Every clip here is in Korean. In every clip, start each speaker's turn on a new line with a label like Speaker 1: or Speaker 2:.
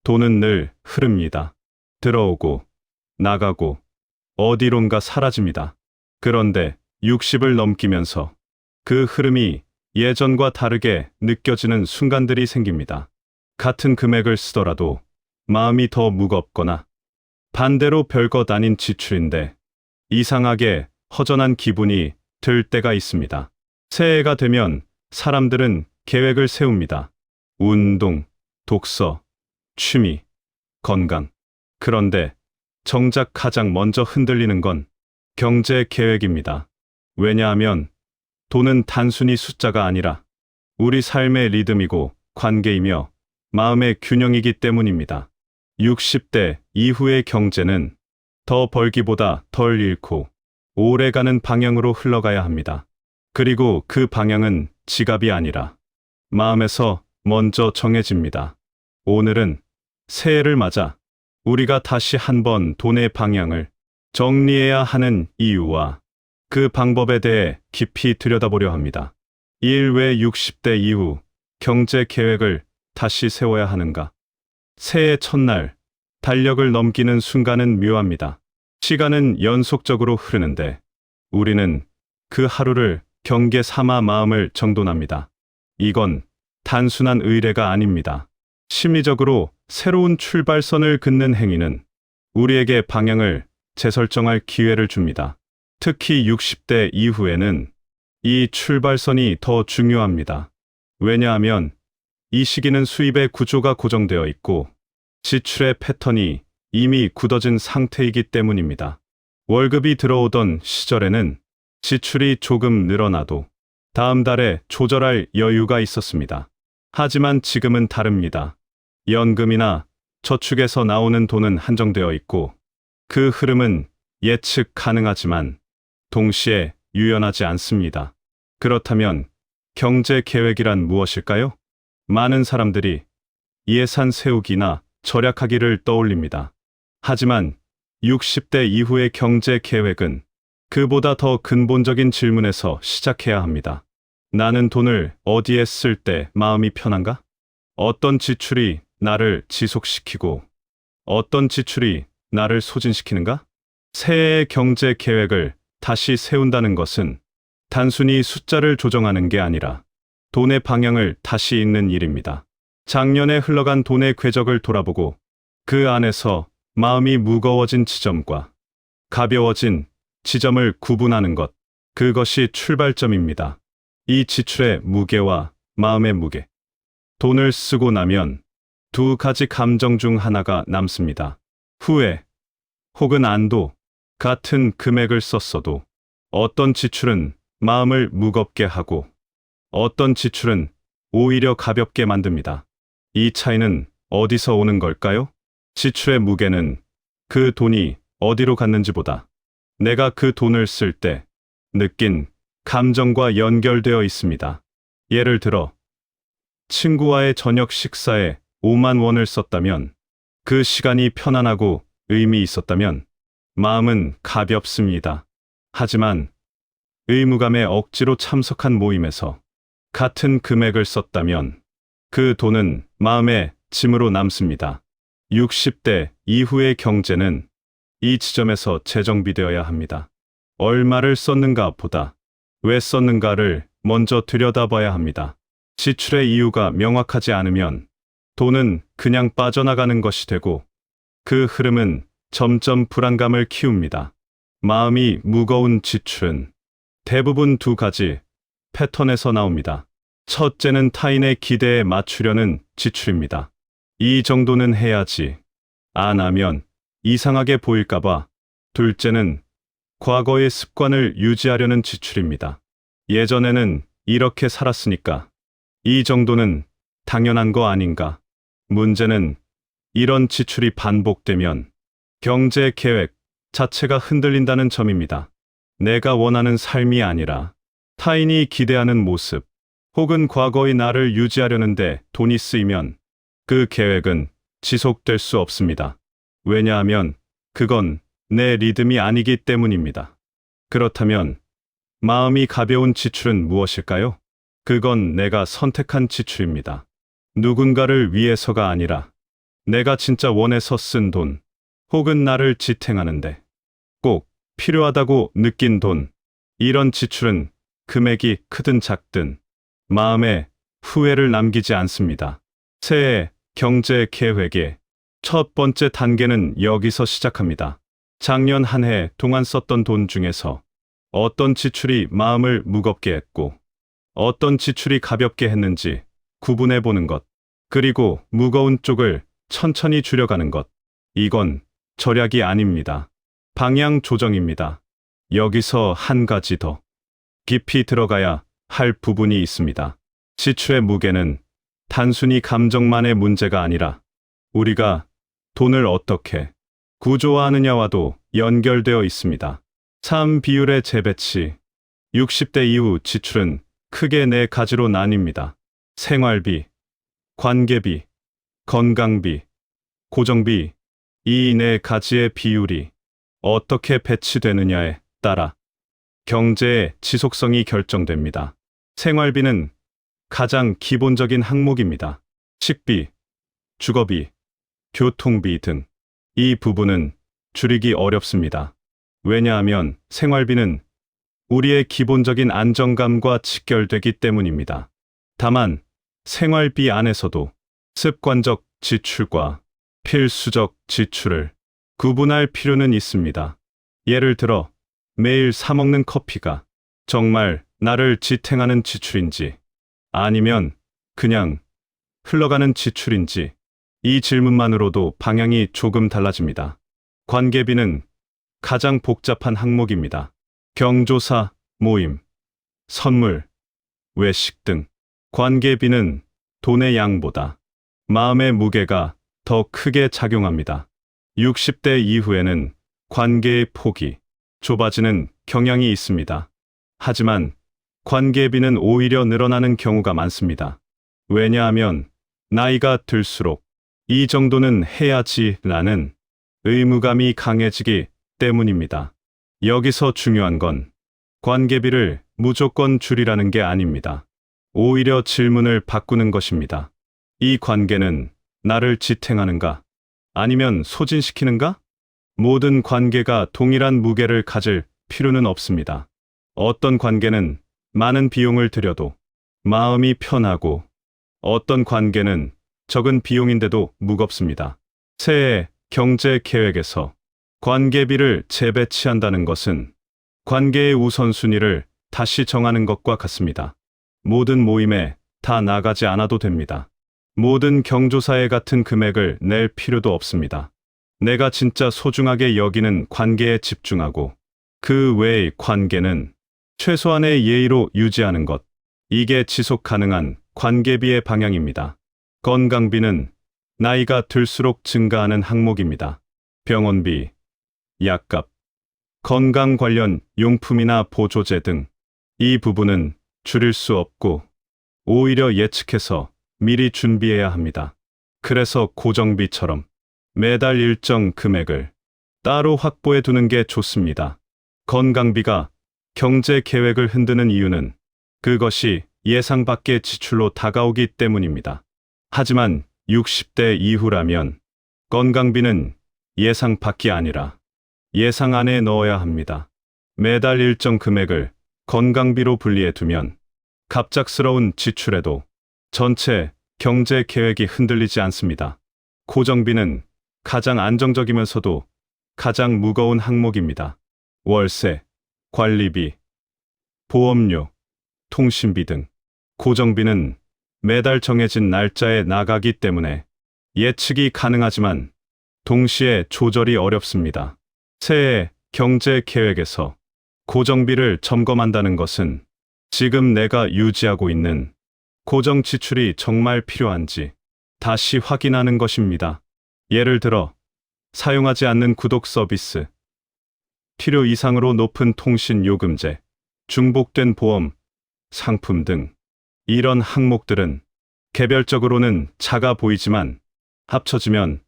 Speaker 1: 돈은 늘 흐릅니다. 들어오고 나가고 어디론가 사라집니다. 그런데 60을 넘기면서 그 흐름이 예전과 다르게 느껴지는 순간들이 생깁니다. 같은 금액을 쓰더라도 마음이 더 무겁거나 반대로 별것 아닌 지출인데 이상하게 허전한 기분이 들 때가 있습니다. 새해가 되면 사람들은 계획을 세웁니다. 운동, 독서, 취미, 건강. 그런데 정작 가장 먼저 흔들리는 건 경제 계획입니다. 왜냐하면 돈은 단순히 숫자가 아니라 우리 삶의 리듬이고 관계이며 마음의 균형이기 때문입니다. 60대 이후의 경제는 더 벌기보다 덜 잃고 오래가는 방향으로 흘러가야 합니다. 그리고 그 방향은 지갑이 아니라 마음에서 먼저 정해집니다. 오늘은 새해를 맞아 우리가 다시 한번 돈의 방향을 정리해야 하는 이유와 그 방법에 대해 깊이 들여다보려 합니다. 일 왜 60대 이후 경제 계획을 다시 세워야 하는가? 새해 첫날 달력을 넘기는 순간은 묘합니다. 시간은 연속적으로 흐르는데 우리는 그 하루를 경계 삼아 마음을 정돈합니다. 이건 단순한 의례가 아닙니다. 심리적으로 새로운 출발선을 긋는 행위는 우리에게 방향을 재설정할 기회를 줍니다. 특히 60대 이후에는 이 출발선이 더 중요합니다. 왜냐하면 이 시기는 수입의 구조가 고정되어 있고 지출의 패턴이 이미 굳어진 상태이기 때문입니다. 월급이 들어오던 시절에는 지출이 조금 늘어나도 다음 달에 조절할 여유가 있었습니다. 하지만 지금은 다릅니다. 연금이나 저축에서 나오는 돈은 한정되어 있고 그 흐름은 예측 가능하지만 동시에 유연하지 않습니다. 그렇다면 경제 계획이란 무엇일까요? 많은 사람들이 예산 세우기나 절약하기를 떠올립니다. 하지만 60대 이후의 경제 계획은 그보다 더 근본적인 질문에서 시작해야 합니다. 나는 돈을 어디에 쓸 때 마음이 편한가? 어떤 지출이 나를 지속시키고 어떤 지출이 나를 소진시키는가? 새해의 경제 계획을 다시 세운다는 것은 단순히 숫자를 조정하는 게 아니라 돈의 방향을 다시 읽는 일입니다. 작년에 흘러간 돈의 궤적을 돌아보고 그 안에서 마음이 무거워진 지점과 가벼워진 지점을 구분하는 것, 그것이 출발점입니다. 이 지출의 무게와 마음의 무게. 돈을 쓰고 나면 두 가지 감정 중 하나가 남습니다. 후회 혹은 안도. 같은 금액을 썼어도 어떤 지출은 마음을 무겁게 하고 어떤 지출은 오히려 가볍게 만듭니다. 이 차이는 어디서 오는 걸까요? 지출의 무게는 그 돈이 어디로 갔는지보다 내가 그 돈을 쓸 때 느낀 감정과 연결되어 있습니다. 예를 들어 친구와의 저녁 식사에 5만 원을 썼다면 그 시간이 편안하고 의미 있었다면 마음은 가볍습니다. 하지만 의무감에 억지로 참석한 모임에서 같은 금액을 썼다면 그 돈은 마음의 짐으로 남습니다. 60대 이후의 경제는 이 지점에서 재정비되어야 합니다. 얼마를 썼는가 보다 왜 썼는가를 먼저 들여다봐야 합니다. 지출의 이유가 명확하지 않으면 돈은 그냥 빠져나가는 것이 되고 그 흐름은 점점 불안감을 키웁니다. 마음이 무거운 지출은 대부분 두 가지 패턴에서 나옵니다. 첫째는 타인의 기대에 맞추려는 지출입니다. 이 정도는 해야지. 안 하면 이상하게 보일까봐. 둘째는 과거의 습관을 유지하려는 지출입니다. 예전에는 이렇게 살았으니까 이 정도는 당연한 거 아닌가. 문제는 이런 지출이 반복되면 경제 계획 자체가 흔들린다는 점입니다. 내가 원하는 삶이 아니라 타인이 기대하는 모습 혹은 과거의 나를 유지하려는데 돈이 쓰이면 그 계획은 지속될 수 없습니다. 왜냐하면 그건 내 리듬이 아니기 때문입니다. 그렇다면 마음이 가벼운 지출은 무엇일까요? 그건 내가 선택한 지출입니다. 누군가를 위해서가 아니라 내가 진짜 원해서 쓴 돈, 혹은 나를 지탱하는데 꼭 필요하다고 느낀 돈, 이런 지출은 금액이 크든 작든 마음에 후회를 남기지 않습니다. 새해 경제 계획의 첫 번째 단계는 여기서 시작합니다. 작년 한 해 동안 썼던 돈 중에서 어떤 지출이 마음을 무겁게 했고 어떤 지출이 가볍게 했는지 구분해 보는 것. 그리고 무거운 쪽을 천천히 줄여가는 것. 이건 절약이 아닙니다. 방향 조정입니다. 여기서 한 가지 더 깊이 들어가야 할 부분이 있습니다. 지출의 무게는 단순히 감정만의 문제가 아니라 우리가 돈을 어떻게 구조화하느냐와도 연결되어 있습니다. 삶 비율의 재배치. 60대 이후 지출은 크게 네 가지로 나뉩니다. 생활비, 관계비, 건강비, 고정비. 이 네 가지의 비율이 어떻게 배치되느냐에 따라 경제의 지속성이 결정됩니다. 생활비는 가장 기본적인 항목입니다. 식비, 주거비, 교통비 등 이 부분은 줄이기 어렵습니다. 왜냐하면 생활비는 우리의 기본적인 안정감과 직결되기 때문입니다. 다만 생활비 안에서도 습관적 지출과 필수적 지출을 구분할 필요는 있습니다. 예를 들어 매일 사 먹는 커피가 정말 나를 지탱하는 지출인지 아니면 그냥 흘러가는 지출인지 이 질문만으로도 방향이 조금 달라집니다. 관계비는 가장 복잡한 항목입니다. 경조사, 모임, 선물, 외식 등 관계비는 돈의 양보다 마음의 무게가 더 크게 작용합니다. 60대 이후에는 관계의 폭이 좁아지는 경향이 있습니다. 하지만 관계비는 오히려 늘어나는 경우가 많습니다. 왜냐하면 나이가 들수록 이 정도는 해야지라는 의무감이 강해지기 때문입니다. 여기서 중요한 건 관계비를 무조건 줄이라는 게 아닙니다. 오히려 질문을 바꾸는 것입니다. 이 관계는 나를 지탱하는가? 아니면 소진시키는가? 모든 관계가 동일한 무게를 가질 필요는 없습니다. 어떤 관계는 많은 비용을 들여도 마음이 편하고 어떤 관계는 적은 비용인데도 무겁습니다. 새해 경제 계획에서 관계비를 재배치한다는 것은 관계의 우선순위를 다시 정하는 것과 같습니다. 모든 모임에 다 나가지 않아도 됩니다. 모든 경조사에 같은 금액을 낼 필요도 없습니다. 내가 진짜 소중하게 여기는 관계에 집중하고 그 외의 관계는 최소한의 예의로 유지하는 것. 이게 지속 가능한 관계비의 방향입니다. 건강비는 나이가 들수록 증가하는 항목입니다. 병원비, 약값, 건강 관련 용품이나 보조제 등 이 부분은 줄일 수 없고 오히려 예측해서 미리 준비해야 합니다. 그래서 고정비처럼 매달 일정 금액을 따로 확보해 두는 게 좋습니다. 건강비가 경제 계획을 흔드는 이유는 그것이 예상 밖의 지출로 다가오기 때문입니다. 하지만 60대 이후라면 건강비는 예상 밖이 아니라 예상 안에 넣어야 합니다. 매달 일정 금액을 건강비로 분리해 두면 갑작스러운 지출에도 전체 경제 계획이 흔들리지 않습니다. 고정비는 가장 안정적이면서도 가장 무거운 항목입니다. 월세, 관리비, 보험료, 통신비 등 고정비는 매달 정해진 날짜에 나가기 때문에 예측이 가능하지만 동시에 조절이 어렵습니다. 새해 경제 계획에서 고정비를 점검한다는 것은 지금 내가 유지하고 있는 고정 지출이 정말 필요한지 다시 확인하는 것입니다. 예를 들어 사용하지 않는 구독 서비스, 필요 이상으로 높은 통신 요금제, 중복된 보험, 상품 등 이런 항목들은 개별적으로는 작아 보이지만 합쳐지면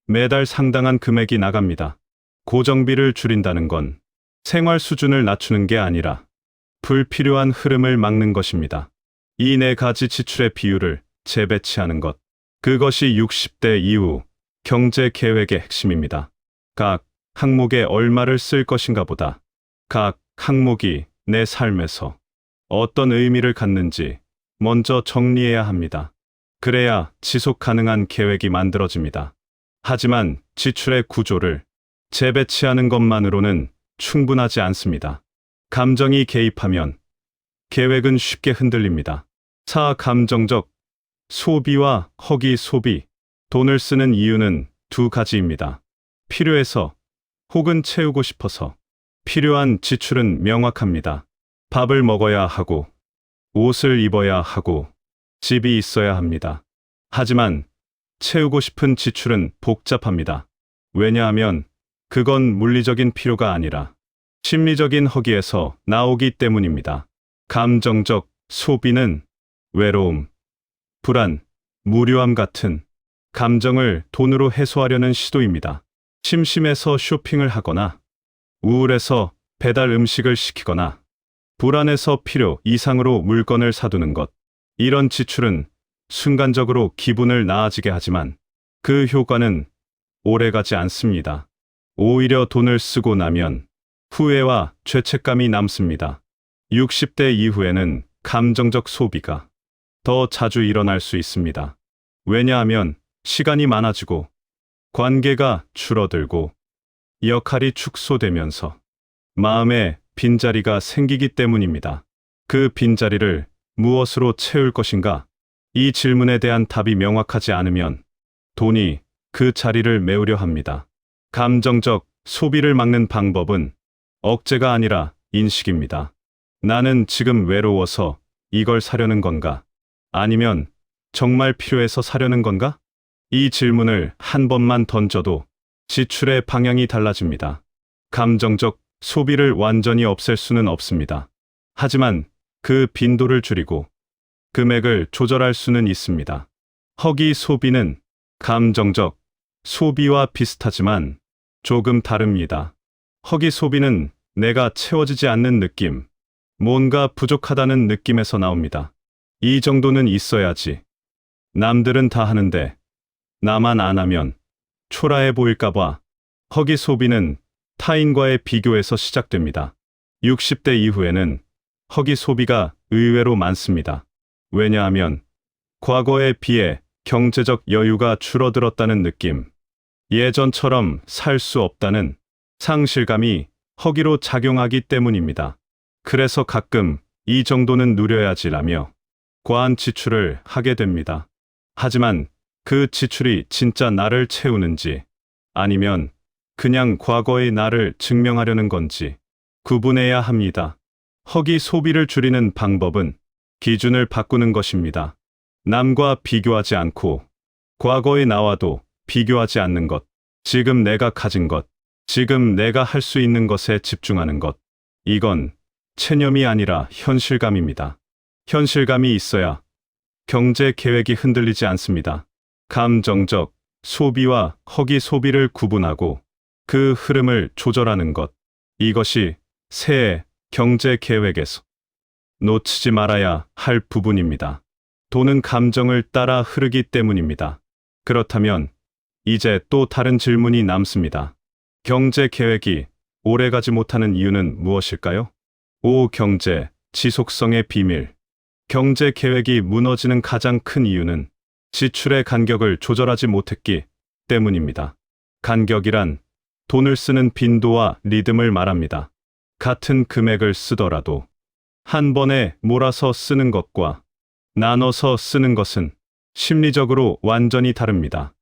Speaker 1: 매달 상당한 금액이 나갑니다. 고정비를 줄인다는 건 생활 수준을 낮추는 게 아니라 불필요한 흐름을 막는 것입니다. 이 네 가지 지출의 비율을 재배치하는 것. 그것이 60대 이후 경제 계획의 핵심입니다. 각 항목에 얼마를 쓸 것인가 보다 각 항목이 내 삶에서 어떤 의미를 갖는지 먼저 정리해야 합니다. 그래야 지속 가능한 계획이 만들어집니다. 하지만 지출의 구조를 재배치하는 것만으로는 충분하지 않습니다. 감정이 개입하면 계획은 쉽게 흔들립니다. 감정적 소비와 허기 소비. 돈을 쓰는 이유는 두 가지입니다. 필요해서 혹은 채우고 싶어서. 필요한 지출은 명확합니다. 밥을 먹어야 하고, 옷을 입어야 하고, 집이 있어야 합니다. 하지만 채우고 싶은 지출은 복잡합니다. 왜냐하면 그건 물리적인 필요가 아니라 심리적인 허기에서 나오기 때문입니다. 감정적 소비는 외로움, 불안, 무료함 같은 감정을 돈으로 해소하려는 시도입니다. 심심해서 쇼핑을 하거나, 우울해서 배달 음식을 시키거나, 불안해서 필요 이상으로 물건을 사두는 것. 이런 지출은 순간적으로 기분을 나아지게 하지만 그 효과는 오래가지 않습니다. 오히려 돈을 쓰고 나면 후회와 죄책감이 남습니다. 60대 이후에는 감정적 소비가 더 자주 일어날 수 있습니다. 왜냐하면 시간이 많아지고 관계가 줄어들고 역할이 축소되면서 마음에 빈자리가 생기기 때문입니다. 그 빈자리를 무엇으로 채울 것인가? 이 질문에 대한 답이 명확하지 않으면 돈이 그 자리를 메우려 합니다. 감정적 소비를 막는 방법은 억제가 아니라 인식입니다. 나는 지금 외로워서 이걸 사려는 건가? 아니면 정말 필요해서 사려는 건가? 이 질문을 한 번만 던져도 지출의 방향이 달라집니다. 감정적 소비를 완전히 없앨 수는 없습니다. 하지만 그 빈도를 줄이고 금액을 조절할 수는 있습니다. 허기 소비는 감정적 소비와 비슷하지만 조금 다릅니다. 허기 소비는 내가 채워지지 않는 느낌, 뭔가 부족하다는 느낌에서 나옵니다. 이 정도는 있어야지. 남들은 다 하는데 나만 안 하면 초라해 보일까봐. 허기 소비는 타인과의 비교에서 시작됩니다. 60대 이후에는 허기 소비가 의외로 많습니다. 왜냐하면 과거에 비해 경제적 여유가 줄어들었다는 느낌, 예전처럼 살 수 없다는 상실감이 허기로 작용하기 때문입니다. 그래서 가끔 이 정도는 누려야지라며 과한 지출을 하게 됩니다. 하지만 그 지출이 진짜 나를 채우는지 아니면 그냥 과거의 나를 증명하려는 건지 구분해야 합니다. 허기 소비를 줄이는 방법은 기준을 바꾸는 것입니다. 남과 비교하지 않고 과거의 나와도 비교하지 않는 것, 지금 내가 가진 것, 지금 내가 할 수 있는 것에 집중하는 것. 이건 체념이 아니라 현실감입니다. 현실감이 있어야 경제 계획이 흔들리지 않습니다. 감정적 소비와 허기 소비를 구분하고 그 흐름을 조절하는 것. 이것이 새해 경제 계획에서 놓치지 말아야 할 부분입니다. 돈은 감정을 따라 흐르기 때문입니다. 그렇다면 이제 또 다른 질문이 남습니다. 경제 계획이 오래가지 못하는 이유는 무엇일까요? 경제 지속성의 비밀. 경제 계획이 무너지는 가장 큰 이유는 지출의 간격을 조절하지 못했기 때문입니다. 간격이란 돈을 쓰는 빈도와 리듬을 말합니다. 같은 금액을 쓰더라도 한 번에 몰아서 쓰는 것과 나눠서 쓰는 것은 심리적으로 완전히 다릅니다.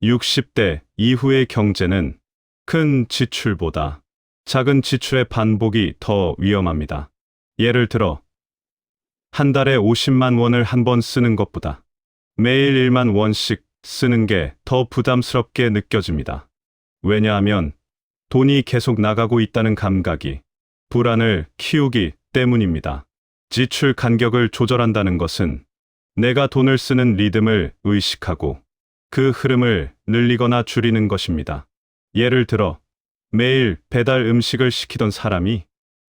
Speaker 1: 60대 이후의 경제는 큰 지출보다 작은 지출의 반복이 더 위험합니다. 예를 들어 한 달에 50만 원을 한 번 쓰는 것보다 매일 1만 원씩 쓰는 게 더 부담스럽게 느껴집니다. 왜냐하면 돈이 계속 나가고 있다는 감각이 불안을 키우기 때문입니다. 지출 간격을 조절한다는 것은 내가 돈을 쓰는 리듬을 의식하고 그 흐름을 늘리거나 줄이는 것입니다. 예를 들어 매일 배달 음식을 시키던 사람이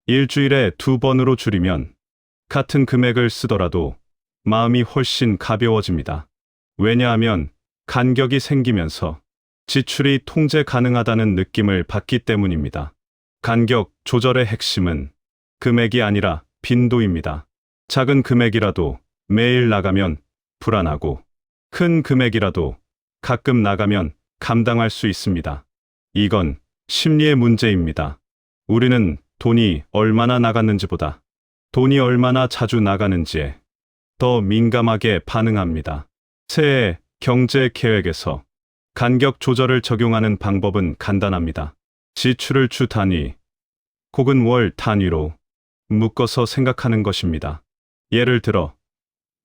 Speaker 1: 일주일에 2번으로 줄이면 같은 금액을 쓰더라도 마음이 훨씬 가벼워집니다. 왜냐하면 간격이 생기면서 지출이 통제 가능하다는 느낌을 받기 때문입니다. 간격 조절의 핵심은 금액이 아니라 빈도입니다. 작은 금액이라도 매일 나가면 불안하고 큰 금액이라도 가끔 나가면 감당할 수 있습니다. 이건 심리의 문제입니다. 우리는 돈이 얼마나 나갔는지보다 돈이 얼마나 자주 나가는지에 더 민감하게 반응합니다. 새해 경제 계획에서 간격 조절을 적용하는 방법은 간단합니다. 지출을 주 단위, 혹은 월 단위로 묶어서 생각하는 것입니다. 예를 들어,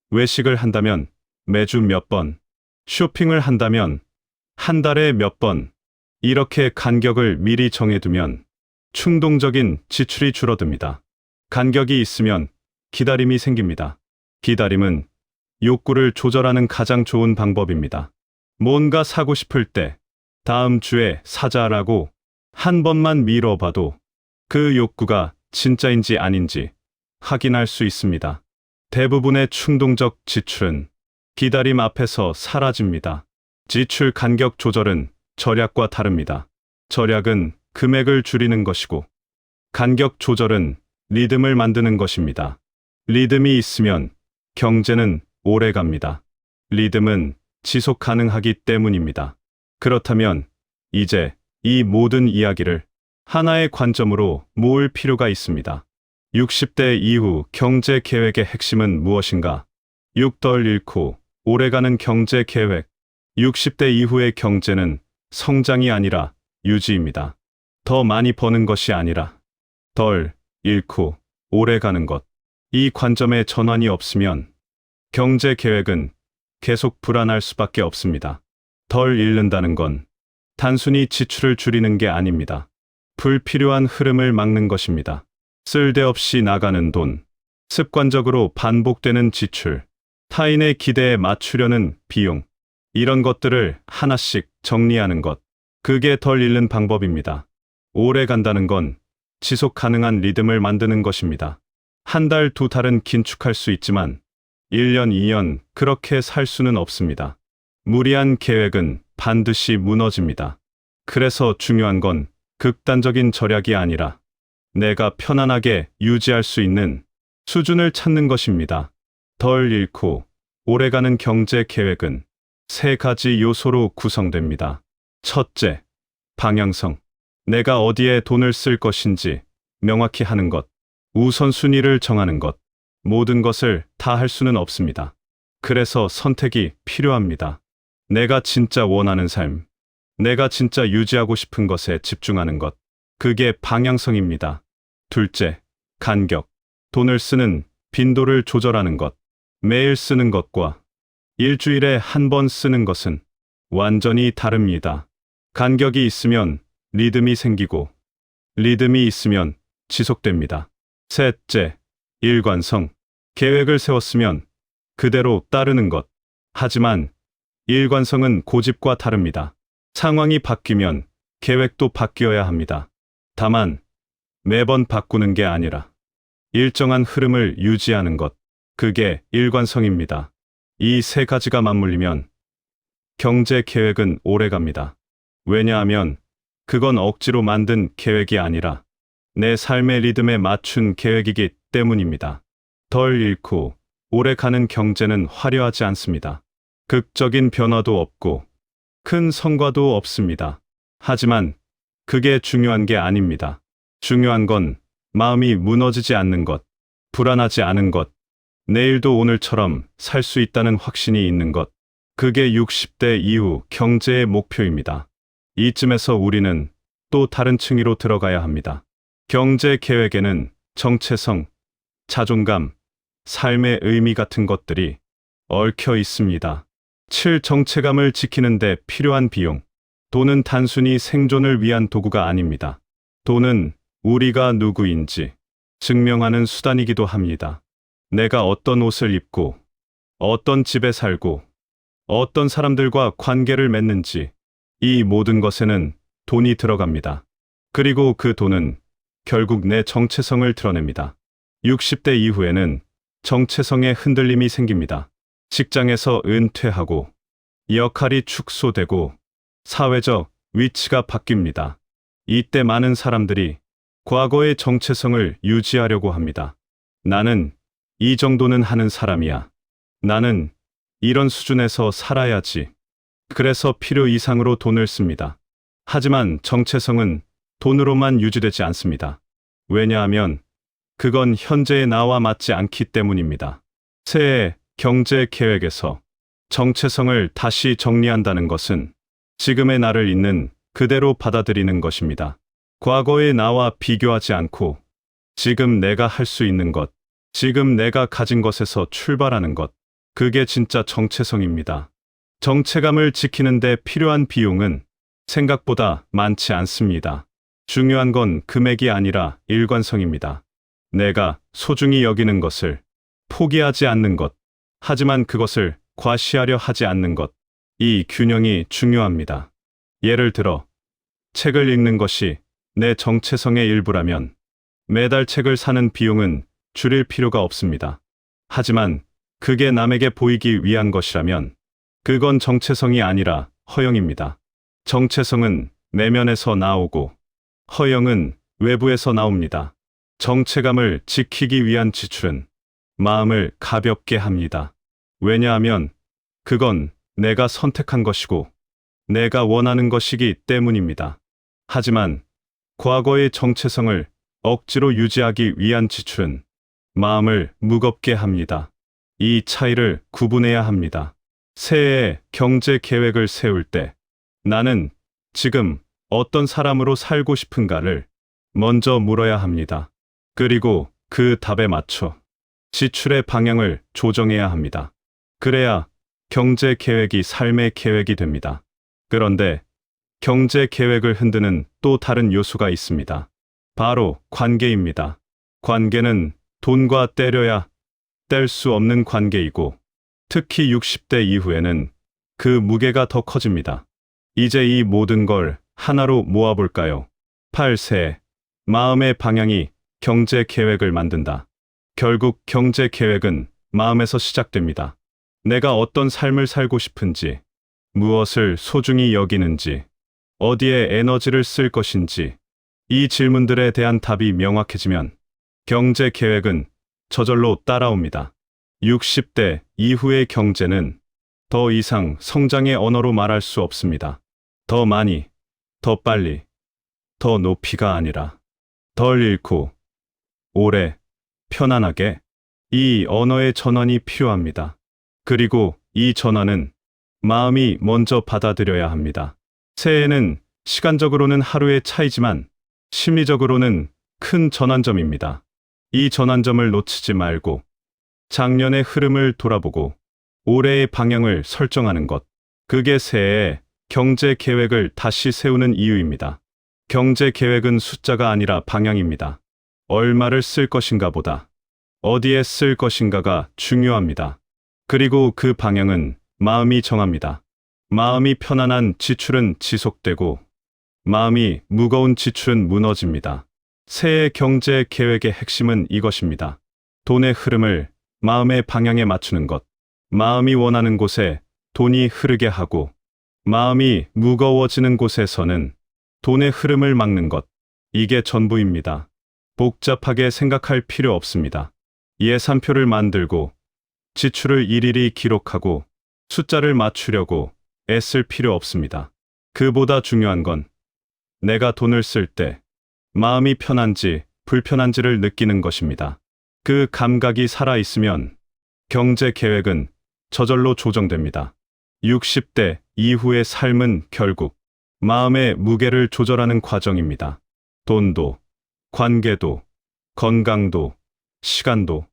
Speaker 1: 외식을 한다면 매주 몇 번, 쇼핑을 한다면 한 달에 몇 번, 이렇게 간격을 미리 정해두면 충동적인 지출이 줄어듭니다. 간격이 있으면 기다림이 생깁니다. 기다림은 욕구를 조절하는 가장 좋은 방법입니다. 뭔가 사고 싶을 때 다음 주에 사자라고 한 번만 미뤄봐도 그 욕구가 진짜인지 아닌지 확인할 수 있습니다. 대부분의 충동적 지출은 기다림 앞에서 사라집니다. 지출 간격 조절은 절약과 다릅니다. 절약은 금액을 줄이는 것이고 간격 조절은 리듬을 만드는 것입니다. 리듬이 있으면 경제는 오래 갑니다. 리듬은 지속 가능하기 때문입니다. 그렇다면 이제 이 모든 이야기를 하나의 관점으로 모을 필요가 있습니다. 60대 이후 경제 계획의 핵심은 무엇인가? 6덜 잃고 오래가는 경제 계획. 60대 이후의 경제는 성장이 아니라 유지입니다. 더 많이 버는 것이 아니라 덜 잃고 오래가는 것. 이 관점에 전환이 없으면 경제 계획은 계속 불안할 수밖에 없습니다. 덜 잃는다는 건 단순히 지출을 줄이는 게 아닙니다. 불필요한 흐름을 막는 것입니다. 쓸데없이 나가는 돈, 습관적으로 반복되는 지출, 타인의 기대에 맞추려는 비용, 이런 것들을 하나씩 정리하는 것, 그게 덜 잃는 방법입니다. 오래 간다는 건 지속 가능한 리듬을 만드는 것입니다. 한 달, 두 달은 긴축할 수 있지만 1년, 2년 그렇게 살 수는 없습니다. 무리한 계획은 반드시 무너집니다. 그래서 중요한 건 극단적인 절약이 아니라 내가 편안하게 유지할 수 있는 수준을 찾는 것입니다. 덜 잃고 오래가는 경제 계획은 세 가지 요소로 구성됩니다. 첫째, 방향성. 내가 어디에 돈을 쓸 것인지 명확히 하는 것. 우선순위를 정하는 것. 모든 것을 다 할 수는 없습니다. 그래서 선택이 필요합니다. 내가 진짜 원하는 삶, 내가 진짜 유지하고 싶은 것에 집중하는 것. 그게 방향성입니다. 둘째, 간격. 돈을 쓰는 빈도를 조절하는 것. 매일 쓰는 것과 일주일에 한 번 쓰는 것은 완전히 다릅니다. 간격이 있으면 리듬이 생기고, 리듬이 있으면 지속됩니다. 셋째, 일관성. 계획을 세웠으면 그대로 따르는 것. 하지만 일관성은 고집과 다릅니다. 상황이 바뀌면 계획도 바뀌어야 합니다. 다만 매번 바꾸는 게 아니라 일정한 흐름을 유지하는 것. 그게 일관성입니다. 이 세 가지가 맞물리면 경제 계획은 오래 갑니다. 왜냐하면 그건 억지로 만든 계획이 아니라 내 삶의 리듬에 맞춘 계획이기 때문입니다. 덜 잃고 오래 가는 경제는 화려하지 않습니다. 극적인 변화도 없고 큰 성과도 없습니다. 하지만 그게 중요한 게 아닙니다. 중요한 건 마음이 무너지지 않는 것, 불안하지 않은 것, 내일도 오늘처럼 살 수 있다는 확신이 있는 것. 그게 60대 이후 경제의 목표입니다. 이쯤에서 우리는 또 다른 층위로 들어가야 합니다. 경제 계획에는 정체성, 자존감, 삶의 의미 같은 것들이 얽혀 있습니다. 정체감을 지키는 데 필요한 비용. 돈은 단순히 생존을 위한 도구가 아닙니다. 돈은 우리가 누구인지 증명하는 수단이기도 합니다. 내가 어떤 옷을 입고, 어떤 집에 살고, 어떤 사람들과 관계를 맺는지, 이 모든 것에는 돈이 들어갑니다. 그리고 그 돈은 결국 내 정체성을 드러냅니다. 60대 이후에는 정체성에 흔들림이 생깁니다. 직장에서 은퇴하고, 역할이 축소되고, 사회적 위치가 바뀝니다. 이때 많은 사람들이 과거의 정체성을 유지하려고 합니다. 나는 이 정도는 하는 사람이야. 나는 이런 수준에서 살아야지. 그래서 필요 이상으로 돈을 씁니다. 하지만 정체성은 돈으로만 유지되지 않습니다. 왜냐하면 그건 현재의 나와 맞지 않기 때문입니다. 새해 경제 계획에서 정체성을 다시 정리한다는 것은 지금의 나를 있는 그대로 받아들이는 것입니다. 과거의 나와 비교하지 않고 지금 내가 할 수 있는 것, 지금 내가 가진 것에서 출발하는 것, 그게 진짜 정체성입니다. 정체감을 지키는데 필요한 비용은 생각보다 많지 않습니다. 중요한 건 금액이 아니라 일관성입니다. 내가 소중히 여기는 것을 포기하지 않는 것, 하지만 그것을 과시하려 하지 않는 것, 이 균형이 중요합니다. 예를 들어, 책을 읽는 것이 내 정체성의 일부라면 매달 책을 사는 비용은 줄일 필요가 없습니다. 하지만 그게 남에게 보이기 위한 것이라면 그건 정체성이 아니라 허영입니다. 정체성은 내면에서 나오고 허영은 외부에서 나옵니다. 정체감을 지키기 위한 지출은 마음을 가볍게 합니다. 왜냐하면 그건 내가 선택한 것이고 내가 원하는 것이기 때문입니다. 하지만 과거의 정체성을 억지로 유지하기 위한 지출은 마음을 무겁게 합니다. 이 차이를 구분해야 합니다. 새해에 경제 계획을 세울 때 나는 지금 어떤 사람으로 살고 싶은가를 먼저 물어야 합니다. 그리고 그 답에 맞춰 지출의 방향을 조정해야 합니다. 그래야 경제 계획이 삶의 계획이 됩니다. 그런데 경제 계획을 흔드는 또 다른 요소가 있습니다. 바로 관계입니다. 관계는 돈과 떼려야 뗄 수 없는 관계이고 특히 60대 이후에는 그 무게가 더 커집니다. 이제 이 모든 걸 하나로 모아볼까요? 8세 마음의 방향이 경제 계획을 만든다. 결국 경제 계획은 마음에서 시작됩니다. 내가 어떤 삶을 살고 싶은지, 무엇을 소중히 여기는지, 어디에 에너지를 쓸 것인지, 이 질문들에 대한 답이 명확해지면 경제 계획은 저절로 따라옵니다. 60대 이후의 경제는 더 이상 성장의 언어로 말할 수 없습니다. 더 많이, 더 빨리, 더 높이가 아니라 덜 잃고, 오래, 편안하게 이 언어의 전환이 필요합니다. 그리고 이 전환은 마음이 먼저 받아들여야 합니다. 새해는 시간적으로는 하루의 차이지만 심리적으로는 큰 전환점입니다. 이 전환점을 놓치지 말고 작년의 흐름을 돌아보고 올해의 방향을 설정하는 것. 그게 새해에 경제 계획을 다시 세우는 이유입니다. 경제 계획은 숫자가 아니라 방향입니다. 얼마를 쓸 것인가 보다 어디에 쓸 것인가가 중요합니다. 그리고 그 방향은 마음이 정합니다. 마음이 편안한 지출은 지속되고 마음이 무거운 지출은 무너집니다. 새해 경제 계획의 핵심은 이것입니다. 돈의 흐름을 마음의 방향에 맞추는 것. 마음이 원하는 곳에 돈이 흐르게 하고 마음이 무거워지는 곳에서는 돈의 흐름을 막는 것. 이게 전부입니다. 복잡하게 생각할 필요 없습니다. 예산표를 만들고 지출을 일일이 기록하고 숫자를 맞추려고 애쓸 필요 없습니다. 그보다 중요한 건 내가 돈을 쓸 때 마음이 편한지 불편한지를 느끼는 것입니다. 그 감각이 살아있으면 경제 계획은 저절로 조정됩니다. 60대 이후의 삶은 결국 마음의 무게를 조절하는 과정입니다. 돈도, 관계도, 건강도, 시간도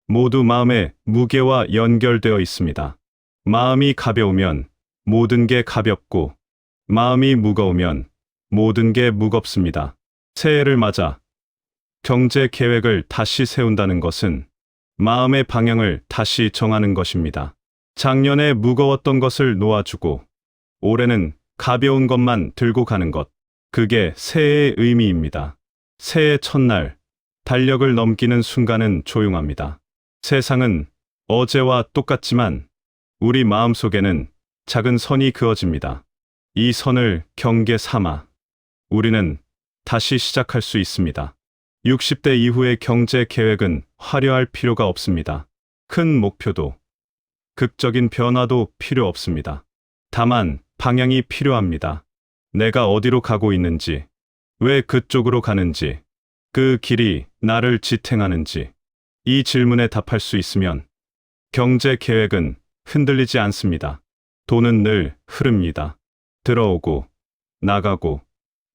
Speaker 1: 모두 마음의 무게와 연결되어 있습니다. 마음이 가벼우면 모든 게 가볍고 마음이 무거우면 모든 게 무겁습니다. 새해를 맞아 경제 계획을 다시 세운다는 것은 마음의 방향을 다시 정하는 것입니다. 작년에 무거웠던 것을 놓아주고 올해는 가벼운 것만 들고 가는 것. 그게 새해의 의미입니다. 새해 첫날 달력을 넘기는 순간은 조용합니다. 세상은 어제와 똑같지만 우리 마음속에는 작은 선이 그어집니다. 이 선을 경계 삼아 우리는 다시 시작할 수 있습니다. 60대 이후의 경제 계획은 화려할 필요가 없습니다. 큰 목표도 극적인 변화도 필요 없습니다. 다만 방향이 필요합니다. 내가 어디로 가고 있는지, 왜 그쪽으로 가는지, 그 길이 나를 지탱하는지, 이 질문에 답할 수 있으면 경제 계획은 흔들리지 않습니다. 돈은 늘 흐릅니다. 들어오고, 나가고,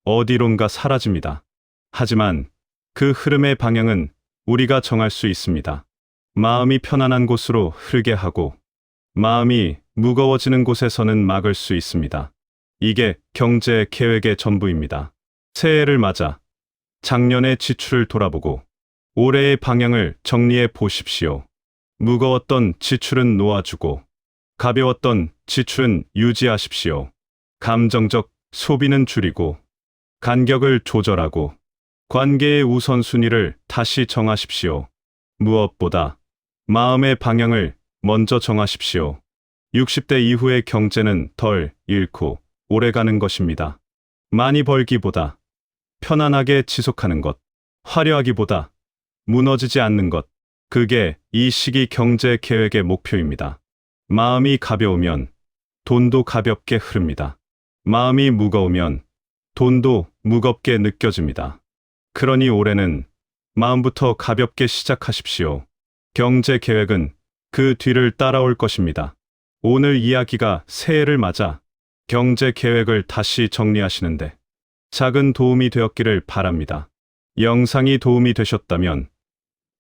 Speaker 1: 어디론가 사라집니다. 하지만 그 흐름의 방향은 우리가 정할 수 있습니다. 마음이 편안한 곳으로 흐르게 하고, 마음이 무거워지는 곳에서는 막을 수 있습니다. 이게 경제 계획의 전부입니다. 새해를 맞아 작년의 지출을 돌아보고 올해의 방향을 정리해 보십시오. 무거웠던 지출은 놓아주고 가벼웠던 지출은 유지하십시오. 감정적 소비는 줄이고 간격을 조절하고 관계의 우선순위를 다시 정하십시오. 무엇보다 마음의 방향을 먼저 정하십시오. 60대 이후의 경제는 덜 잃고 오래가는 것입니다. 많이 벌기보다 편안하게 지속하는 것, 화려하기보다 무너지지 않는 것, 그게 이 시기 경제 계획의 목표입니다. 마음이 가벼우면 돈도 가볍게 흐릅니다. 마음이 무거우면 돈도 무겁게 느껴집니다. 그러니 올해는 마음부터 가볍게 시작하십시오. 경제 계획은 그 뒤를 따라올 것입니다. 오늘 이야기가 새해를 맞아 경제 계획을 다시 정리하시는데 작은 도움이 되었기를 바랍니다. 영상이 도움이 되셨다면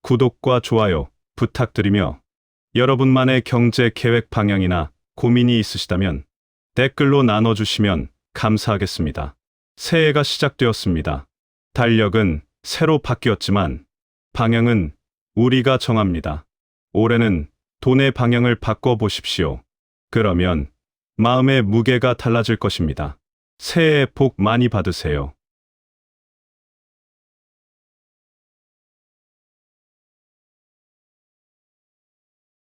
Speaker 1: 구독과 좋아요 부탁드리며 여러분만의 경제 계획 방향이나 고민이 있으시다면 댓글로 나눠주시면 감사하겠습니다. 새해가 시작되었습니다. 달력은 새로 바뀌었지만 방향은 우리가 정합니다. 올해는 돈의 방향을 바꿔보십시오. 그러면 마음의 무게가 달라질 것입니다. 새해 복 많이 받으세요.